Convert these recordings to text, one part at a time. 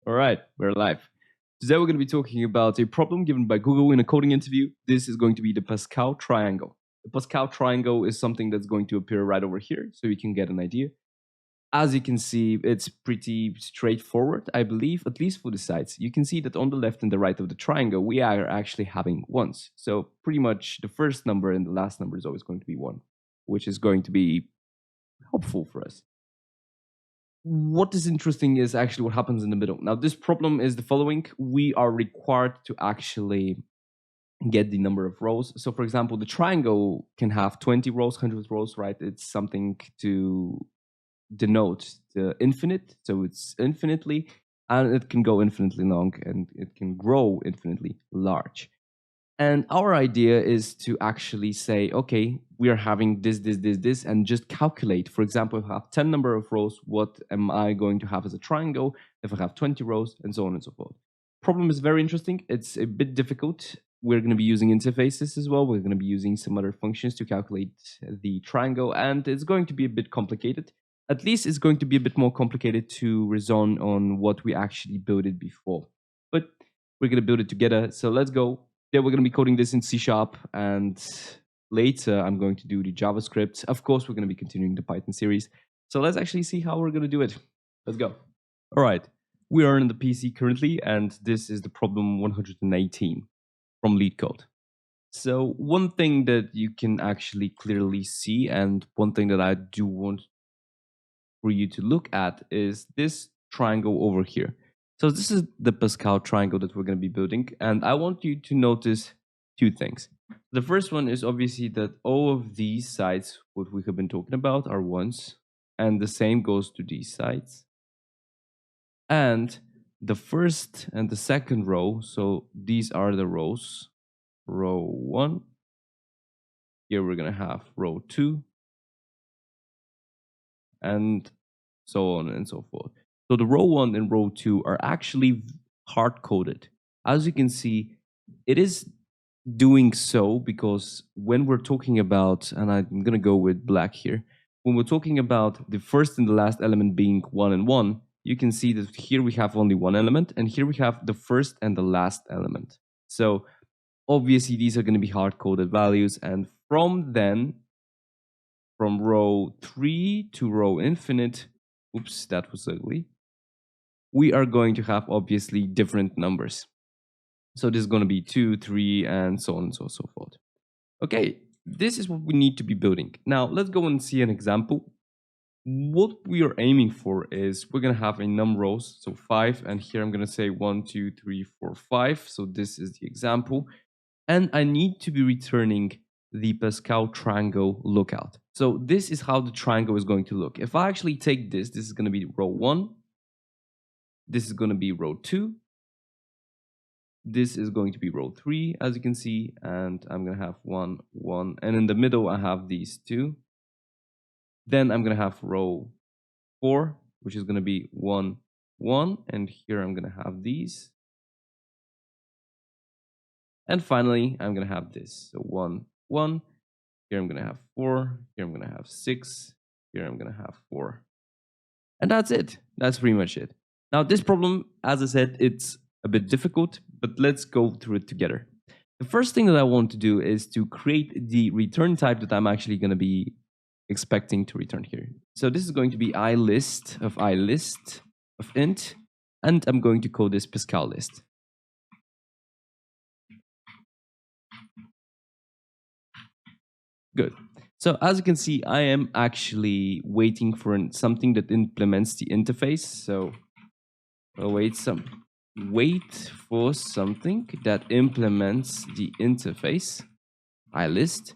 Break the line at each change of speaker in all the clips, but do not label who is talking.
All right, we're live. Today we're going to be talking about a problem given by Google in a coding interview. This is going to be the Pascal Triangle. The Pascal Triangle is something that's going to appear right over here, so you can get an idea. As you can see, it's pretty straightforward, I believe, at least for the sides. You can see that on the left and the right of the triangle, we are actually having ones. So pretty much the first number and the last number is always going to be 1, which is going to be helpful for us. What is interesting is actually what happens in the middle. Now, this problem is the following. We are required to actually get the number of rows. So, for example, the triangle can have 20 rows, 100 rows, right? It's something to denote the infinite. So it's infinitely, and it can go infinitely long, and it can grow infinitely large. And our idea is to actually say, okay, we are having this, and just calculate. For example, if I have 10 number of rows, what am I going to have as a triangle? If I have 20 rows, and so on and so forth. Problem is very interesting. It's a bit difficult. We're going to be using interfaces as well. We're going to be using some other functions to calculate the triangle, and it's going to be a bit complicated. At least it's going to be a bit more complicated to reason on what we actually built it before. But we're going to build it together. So let's go. Yeah, we're going to be coding this in C#, and later I'm going to do the JavaScript. Of course, we're going to be continuing the Python series. So let's actually see how we're going to do it. Let's go. All right, we are on the PC currently, and this is the problem 118 from LeetCode. So one thing that you can actually clearly see, and one thing that I do want for you to look at, is this triangle over here. So this is the Pascal triangle that we're going to be building, and I want you to notice two things. The first one is obviously that all of these sides, what we have been talking about, are ones, and the same goes to these sides. And the first and the second row, so these are the rows. Row 1, here we're going to have row 2, and so on and so forth. So the row 1 and row 2 are actually hard-coded. As you can see, it is doing so because when we're talking about, and I'm going to go with black here, when we're talking about the first and the last element being 1 and 1, you can see that here we have only one element, and here we have the first and the last element. So obviously these are going to be hard-coded values, and from row 3 to row infinite, oops, that was ugly, we are going to have obviously different numbers. So this is going to be 2, 3, and so on and so forth. Okay, this is what we need to be building. Now let's go and see an example. What we are aiming for is we're going to have a num rows, so 5, and here I'm going to say 1, 2, 3, 4, 5. So this is the example. And I need to be returning the Pascal triangle lookout. So this is how the triangle is going to look. If I actually take this is going to be row 1. This is going to be row 2. This is going to be row 3, as you can see, and I'm going to have 1, 1, and in the middle I have these two. Then I'm going to have row 4, which is going to be 1, 1, and here I'm going to have these. And finally, I'm going to have this. So 1, 1. Here I'm going to have 4. Here I'm going to have 6. Here I'm going to have 4. And that's it. That's pretty much it. Now, this problem, as I said, it's a bit difficult, but let's go through it together. The first thing that I want to do is to create the return type that I'm actually going to be expecting to return here. So this is going to be ilist of int, and I'm going to call this Pascal list. Good. So as you can see, I am actually waiting for something that implements the interface. So wait for something that implements the interface, ilist.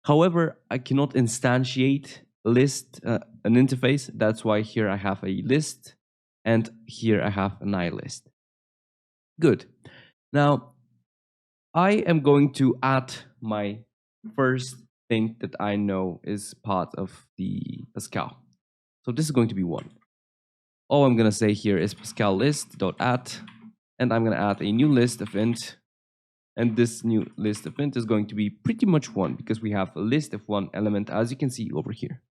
However, I cannot instantiate list an interface. That's why here I have a list, and here I have an ilist. Good. Now, I am going to add my first thing that I know is part of the Pascal. So this is going to be 1. All I'm going to say here is Pascal list.add, and I'm going to add a new list of int, and this new list of int is going to be pretty much 1 because we have a list of 1 element, as you can see over here.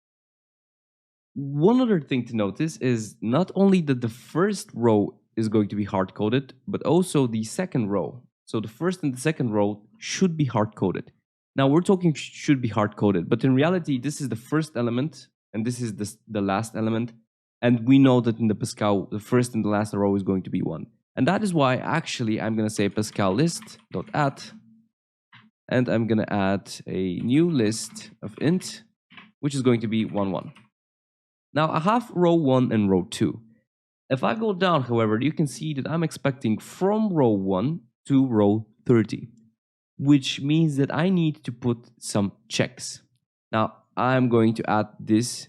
One other thing to notice is not only that the first row is going to be hard-coded, but also the second row. So the first and the second row should be hard-coded. Now we're talking should be hard-coded, but in reality, this is the first element, and this is the last element. And we know that in the Pascal, the first and the last row is going to be 1. And that is why actually I'm going to say Pascal list.add, and I'm going to add a new list of int, which is going to be 1, 1. Now I have row 1 and row 2. If I go down, however, you can see that I'm expecting from row 1 to row 30, which means that I need to put some checks. Now I'm going to add this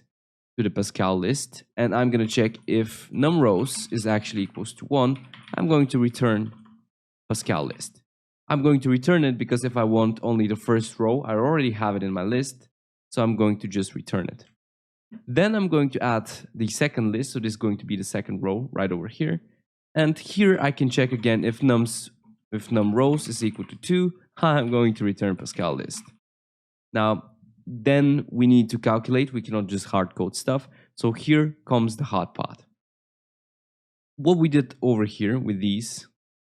to the Pascal list, and I'm going to check if numRows is actually equals to 1. I'm going to return Pascal list. I'm going to return it because if I want only the first row, I already have it in my list, so I'm going to just return it. Then I'm going to add the second list, so this is going to be the second row right over here. And here I can check again if numRows is equal to 2, I'm going to return Pascal list. Now, then we need to calculate. We cannot just hard code stuff. So here comes the hard part. What we did over here with these,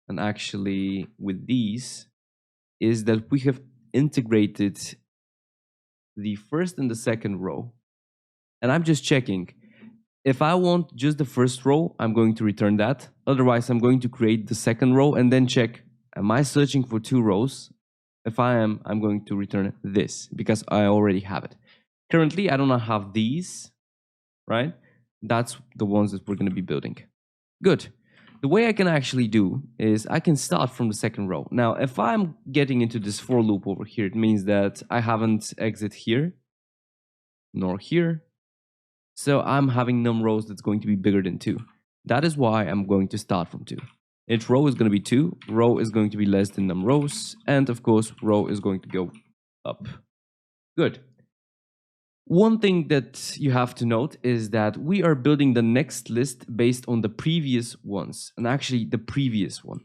and actually with these, is that we have integrated the first and the second row. And I'm just checking. If I want just the first row, I'm going to return that. Otherwise, I'm going to create the second row and then check, am I searching for 2 rows? If I am, I'm going to return this because I already have it. Currently, I do not have these, right? That's the ones that we're going to be building. Good. The way I can actually do is I can start from the second row. Now, if I'm getting into this for loop over here, it means that I haven't exit here, nor here. So I'm having numRows that's going to be bigger than 2. That is why I'm going to start from 2. Its row is going to be 2, row is going to be less than numRows, and of course, row is going to go up. Good. One thing that you have to note is that we are building the next list based on the previous ones, and actually the previous one.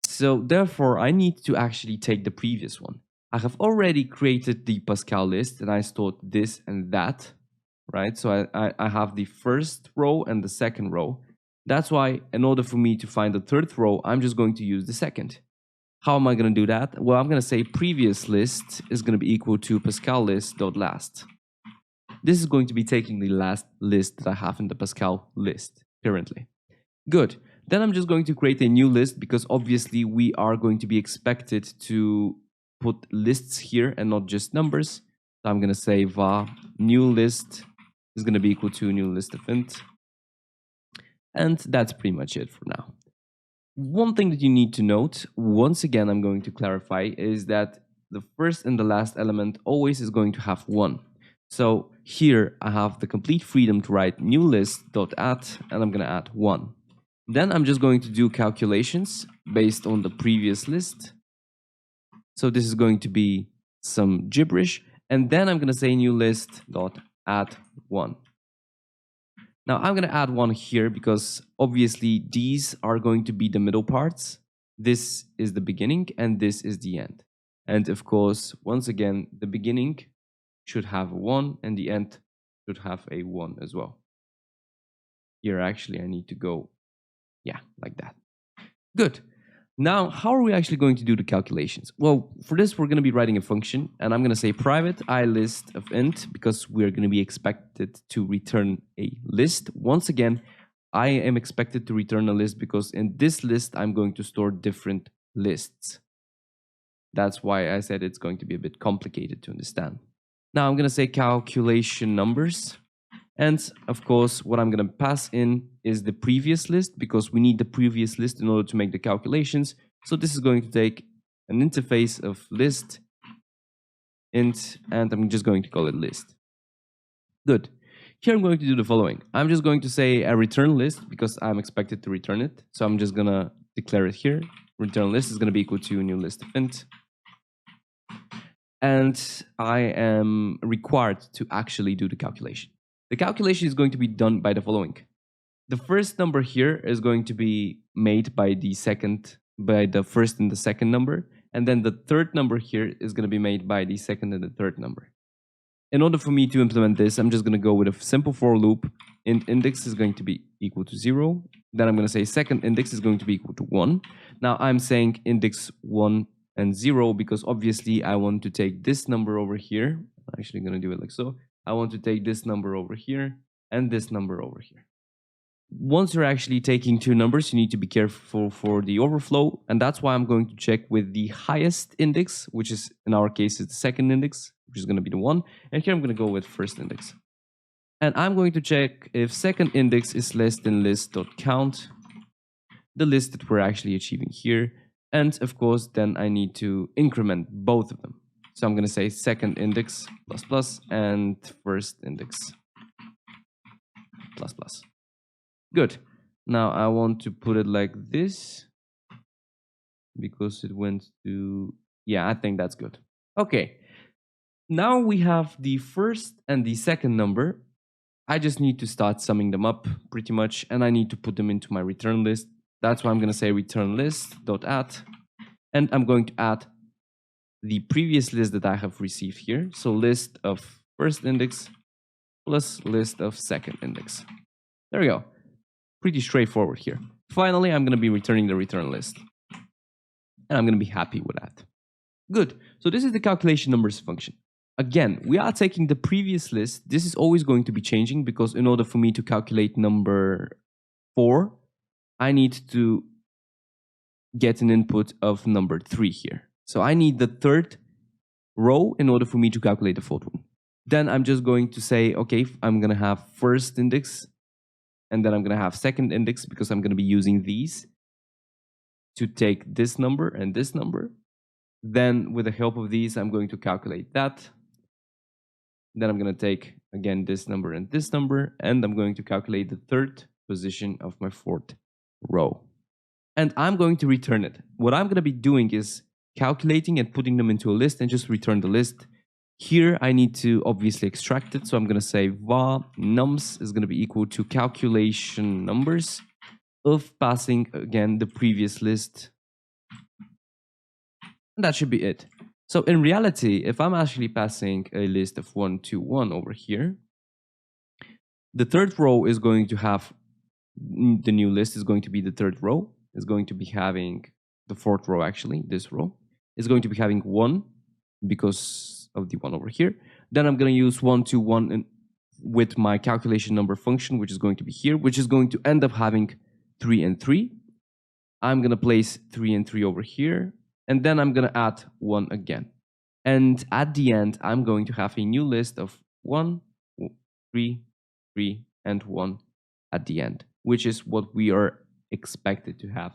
So therefore, I need to actually take the previous one. I have already created the Pascal list, and I stored this and that, right? So I have the first row and the second row. That's why in order for me to find the third row, I'm just going to use the second. How am I going to do that? Well, I'm going to say previous list is going to be equal to Pascal list.last. This is going to be taking the last list that I have in the Pascal list currently. Good. Then I'm just going to create a new list because obviously we are going to be expected to put lists here and not just numbers. So I'm going to say var new list is going to be equal to new list of int. And that's pretty much it for now. One thing that you need to note, once again, I'm going to clarify, is that the first and the last element always is going to have 1. So here I have the complete freedom to write new list.add, and I'm going to add 1. Then I'm just going to do calculations based on the previous list. So this is going to be some gibberish. And then I'm going to say new list.add 1. Now I'm going to add 1 here because obviously these are going to be the middle parts. This is the beginning and this is the end. And of course, once again, the beginning should have a 1 and the end should have a 1 as well. Here actually I need to go, yeah, like that. Good. Now, how are we actually going to do the calculations? Well, for this, we're going to be writing a function, and I'm going to say private iList of int because we're going to be expected to return a list. Once again, I am expected to return a list because in this list, I'm going to store different lists. That's why I said it's going to be a bit complicated to understand. Now, I'm going to say calculation numbers. And of course, what I'm going to pass in is the previous list because we need the previous list in order to make the calculations. So this is going to take an interface of list int, and I'm just going to call it list. Good. Here I'm going to do the following. I'm just going to say a return list because I'm expected to return it. So I'm just going to declare it here. Return list is going to be equal to new list of int. And I am required to actually do the calculation. The calculation is going to be done by the following. The first number here is going to be made by the first and the second number. And then the third number here is going to be made by the second and the third number. In order for me to implement this, I'm just going to go with a simple for loop. Int index is going to be equal to 0. Then I'm going to say second index is going to be equal to 1. Now I'm saying index 1 and 0 because obviously I want to take this number over here. I'm actually going to do it like so. I want to take this number over here and this number over here. Once you're actually taking two numbers, you need to be careful for the overflow. And that's why I'm going to check with the highest index, which is in our case is the second index, which is going to be the 1. And here I'm going to go with first index. And I'm going to check if second index is less than list.count, the list that we're actually achieving here. And of course, then I need to increment both of them. So I'm going to say second index plus plus and first index plus plus. Good. Now I want to put it like this because it went to, yeah, I think that's good. Okay. Now we have the first and the second number. I just need to start summing them up pretty much, and I need to put them into my return list. That's why I'm going to say return list.add, and I'm going to add the previous list that I have received here. So list of first index plus list of second index. There we go. Pretty straightforward here. Finally, I'm going to be returning the return list. And I'm going to be happy with that. Good. So this is the calculation numbers function. Again, we are taking the previous list. This is always going to be changing because in order for me to calculate number 4, I need to get an input of number 3 here. So I need the third row in order for me to calculate the fourth one. Then I'm just going to say, okay, I'm going to have first index, and then I'm going to have second index because I'm going to be using these to take this number and this number. Then with the help of these, I'm going to calculate that. Then I'm going to take, again, this number and this number, and I'm going to calculate the third position of my fourth row. And I'm going to return it. What I'm going to be doing is calculating and putting them into a list and just return the list. Here, I need to obviously extract it. So I'm going to say var nums is going to be equal to calculation numbers of passing, again, the previous list. And that should be it. So in reality, if I'm actually passing a list of 1, 2, 1 over here, the third row is going to have, the new list is going to be the third row, is going to be having the fourth row actually, this row, is going to be having 1 because of the 1 over here. Then I'm going to use 1, 2, 1 with my calculation number function, which is going to be here, which is going to end up having 3 and 3. I'm going to place 3 and 3 over here. And then I'm going to add 1 again. And at the end, I'm going to have a new list of 1, 3, 3, and 1 at the end, which is what we are expected to have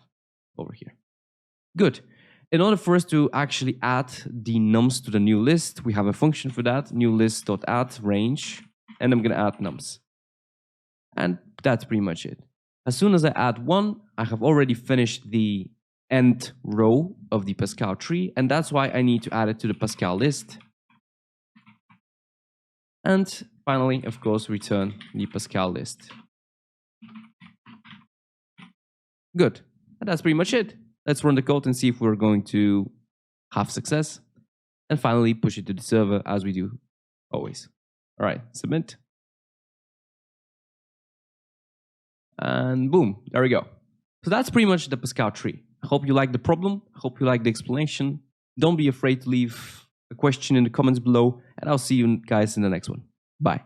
over here. Good. In order for us to actually add the nums to the new list, we have a function for that, new list.add range, and I'm going to add nums. And that's pretty much it. As soon as I add 1, I have already finished the end row of the Pascal tree, and that's why I need to add it to the Pascal list. And finally, of course, return the Pascal list. Good. And that's pretty much it. Let's run the code and see if we're going to have success. And finally, push it to the server as we do always. All right, submit. And boom, there we go. So that's pretty much the Pascal tree. I hope you like the problem. I hope you like the explanation. Don't be afraid to leave a question in the comments below, and I'll see you guys in the next one. Bye.